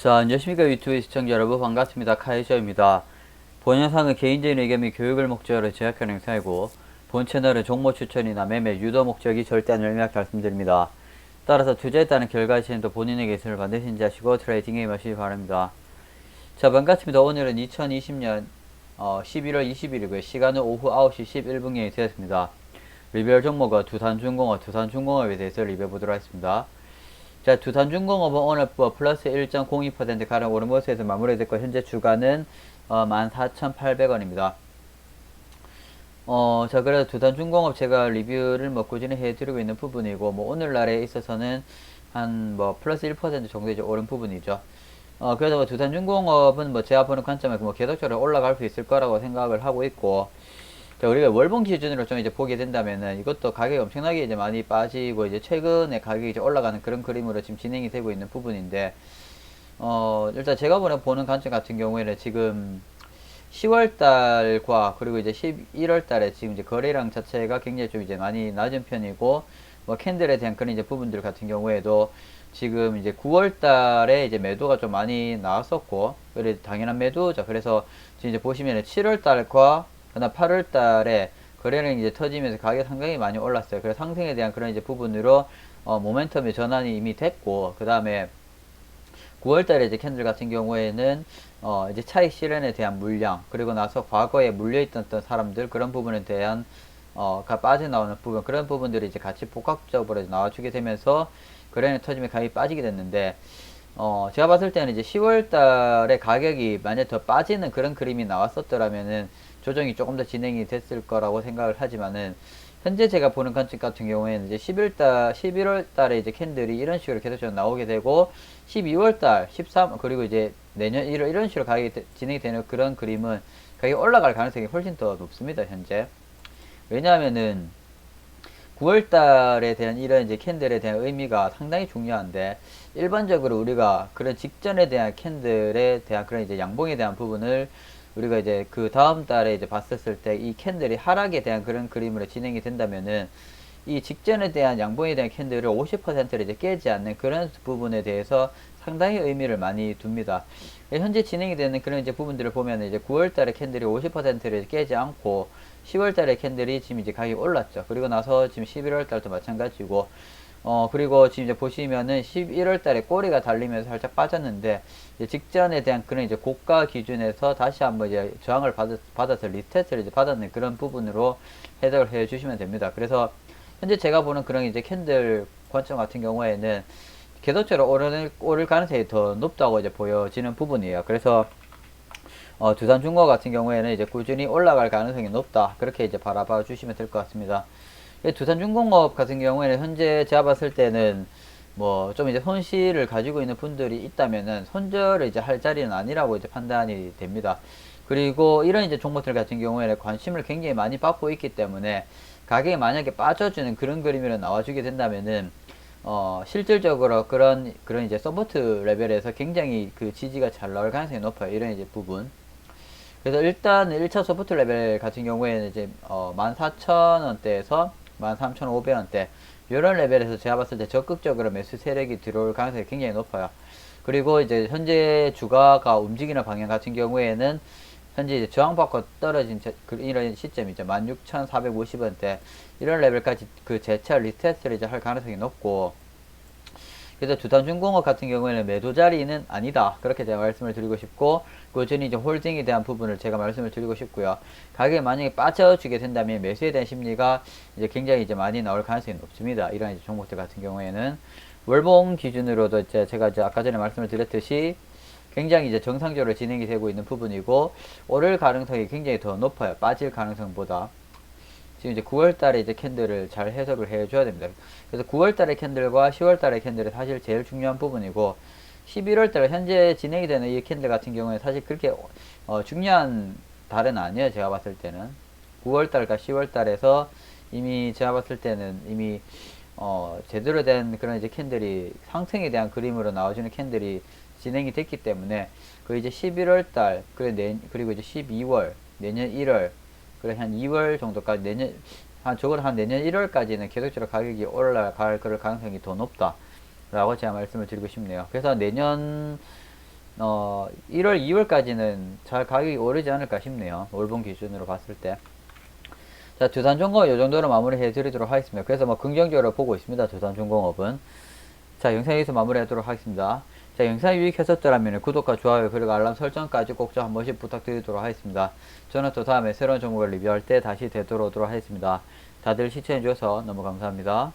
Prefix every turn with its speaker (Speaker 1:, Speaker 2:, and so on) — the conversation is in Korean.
Speaker 1: 자, 안녕하십니까 유튜브 시청자 여러분, 반갑습니다. 카이저입니다. 본 영상은 개인적인 의견 및 교육을 목적으로 제작하는 영상이고, 본 채널은 종목 추천이나 매매, 유도 목적이 절대 아니라 명확히 말씀드립니다. 따라서 투자에 따른 결과 시행도 본인에게 있음을 반드시 인지하시고 트레이딩에 임하시기 바랍니다. 자, 반갑습니다. 오늘은 2020년 11월 20일이고요. 시간은 오후 9시 11분경이 되었습니다. 리뷰할 종목은 두산중공업에 대해서 리뷰해보도록 하겠습니다. 자, 두산중공업은 오늘 플러스 1.02% 가량 오른 모습에서 마무리됐고, 현재 주가는 14,800원입니다. 자, 그래서 두산중공업 제가 리뷰를 꾸준히 해드리고 있는 부분이고, 오늘날에 있어서는 한 플러스 1% 정도 이제 오른 부분이죠. 그래서 두산중공업은 제가 보는 관점에 계속적으로 올라갈 수 있을 거라고 생각을 하고 있고, 자, 우리가 월봉 기준으로 좀 이제 보게 된다면은 이것도 가격이 엄청나게 이제 많이 빠지고, 이제 최근에 가격이 이제 올라가는 그런 그림으로 지금 진행이 되고 있는 부분인데, 일단 제가 보는 관점 같은 경우에는 지금 10월 달과 그리고 이제 11월 달에 지금 이제 거래량 자체가 굉장히 좀 이제 많이 낮은 편이고, 캔들에 대한 그런 이제 부분들 같은 경우에도 지금 이제 9월 달에 이제 매도가 좀 많이 나왔었고, 그래 당연한 매도죠. 그래서 지금 이제 보시면은 7월 달과 그다음 8월 달에 거래량이 이제 터지면서 가격이 상당히 많이 올랐어요. 그래서 상승에 대한 그런 이제 부분으로 모멘텀의 전환이 이미 됐고, 그 다음에 9월 달에 이제 캔들 같은 경우에는 이제 차익 실현에 대한 물량, 그리고 나서 과거에 물려있던 사람들, 그런 부분에 대한 빠져나오는 부분, 그런 부분들이 이제 같이 복합적으로 나와주게 되면서 거래량 터지면 가격이 빠지게 됐는데, 제가 봤을 때는 이제 10월 달에 가격이 만약 더 빠지는 그런 그림이 나왔었더라면은 조정이 조금 더 진행이 됐을 거라고 생각을 하지만은, 현재 제가 보는 관점 같은 경우에는 이제 11월 달에 이제 캔들이 이런 식으로 계속 나오게 되고, 12월 달, 13, 그리고 이제 내년 1월 이런 식으로 가격이 진행이 되는 그런 그림은 가격이 올라갈 가능성이 훨씬 더 높습니다, 현재. 왜냐하면은 9월 달에 대한 이런 이제 캔들에 대한 의미가 상당히 중요한데, 일반적으로 우리가 그런 직전에 대한 캔들에 대한 그런 이제 양봉에 대한 부분을 우리가 이제 그 다음 달에 이제 봤었을 때 이 캔들이 하락에 대한 그런 그림으로 진행이 된다면은, 이 직전에 대한 양봉에 대한 캔들을 50%를 이제 깨지 않는 그런 부분에 대해서 상당히 의미를 많이 둡니다. 현재 진행이 되는 그런 이제 부분들을 보면 이제 9월 달에 캔들이 50%를 깨지 않고, 10월 달에 캔들이 지금 이제 가격이 올랐죠. 그리고 나서 지금 11월 달도 마찬가지고, 그리고 지금 이제 보시면은 11월 달에 꼬리가 달리면서 살짝 빠졌는데, 이제 직전에 대한 그런 이제 고가 기준에서 다시 한번 이제 저항을 받아서 리테스트를 이제 받았는 그런 부분으로 해석을 해 주시면 됩니다. 그래서 현재 제가 보는 그런 이제 캔들 관점 같은 경우에는 계속적으로 오를 가능성이 더 높다고 이제 보여지는 부분이에요. 그래서 두산중공업 같은 경우에는 이제 꾸준히 올라갈 가능성이 높다, 그렇게 이제 바라봐 주시면 될 것 같습니다. 두산중공업 같은 경우에는 현재 제가 봤을 때는 좀 이제 손실을 가지고 있는 분들이 있다면은 손절을 이제 할 자리는 아니라고 이제 판단이 됩니다. 그리고 이런 이제 종목들 같은 경우에는 관심을 굉장히 많이 받고 있기 때문에, 가격이 만약에 빠져주는 그런 그림으로 나와주게 된다면은 실질적으로 그런 이제 서포트 레벨에서 굉장히 그 지지가 잘 나올 가능성이 높아요. 이런 이제 부분. 그래서 일단 1차 서포트 레벨 같은 경우에는 이제 14,000원대에서 13,500원대 이런 레벨에서 제가 봤을 때 적극적으로 매수 세력이 들어올 가능성이 굉장히 높아요. 그리고 이제 현재 주가가 움직이는 방향 같은 경우에는 현재 이제 저항받고 떨어진 이런 시점이죠. 16,450원대 이런 레벨까지 그 재차 리테스트를 이제 할 가능성이 높고, 그래서 두산중공업 같은 경우에는 매도 자리는 아니다, 그렇게 제가 말씀을 드리고 싶고, 꾸준히 이제 홀딩에 대한 부분을 제가 말씀을 드리고 싶고요. 가격이 만약에 빠져주게 된다면 매수에 대한 심리가 이제 굉장히 이제 많이 나올 가능성이 높습니다. 이런 이제 종목들 같은 경우에는 월봉 기준으로도 이제 제가 이제 아까 전에 말씀을 드렸듯이 굉장히 이제 정상적으로 진행이 되고 있는 부분이고, 오를 가능성이 굉장히 더 높아요. 빠질 가능성보다. 지금 이제 9월 달에 이제 캔들을 잘 해석을 해줘야 됩니다. 그래서 9월 달의 캔들과 10월 달의 캔들이 사실 제일 중요한 부분이고, 11월 달 현재 진행이 되는 이 캔들 같은 경우에 사실 그렇게 중요한 달은 아니에요. 제가 봤을 때는 9월 달과 10월 달에서 이미 제가 봤을 때는 이미 제대로 된 그런 이제 캔들이 상승에 대한 그림으로 나와주는 캔들이 진행이 됐기 때문에, 그 이제 11월 달 그리고 이제 12월, 내년 1월, 그래 한 2월 정도까지, 적어도 한 내년 1월까지는 계속적으로 가격이 올라갈 그럴 가능성이 더 높다 라고 제가 말씀을 드리고 싶네요. 그래서 내년 1월, 2월까지는 잘 가격이 오르지 않을까 싶네요. 올봄 기준으로 봤을 때. 자, 두산중공업 이 정도로 마무리해 드리도록 하겠습니다. 그래서 뭐 긍정적으로 보고 있습니다. 두산중공업은. 자, 영상 여기서 마무리하도록 하겠습니다. 자, 영상이 유익하셨더라면 구독과 좋아요 그리고 알람 설정까지 꼭 좀 한 번씩 부탁드리도록 하겠습니다. 저는 또 다음에 새로운 종목을 리뷰할 때 다시 되돌아오도록 하겠습니다. 다들 시청해 주셔서 너무 감사합니다.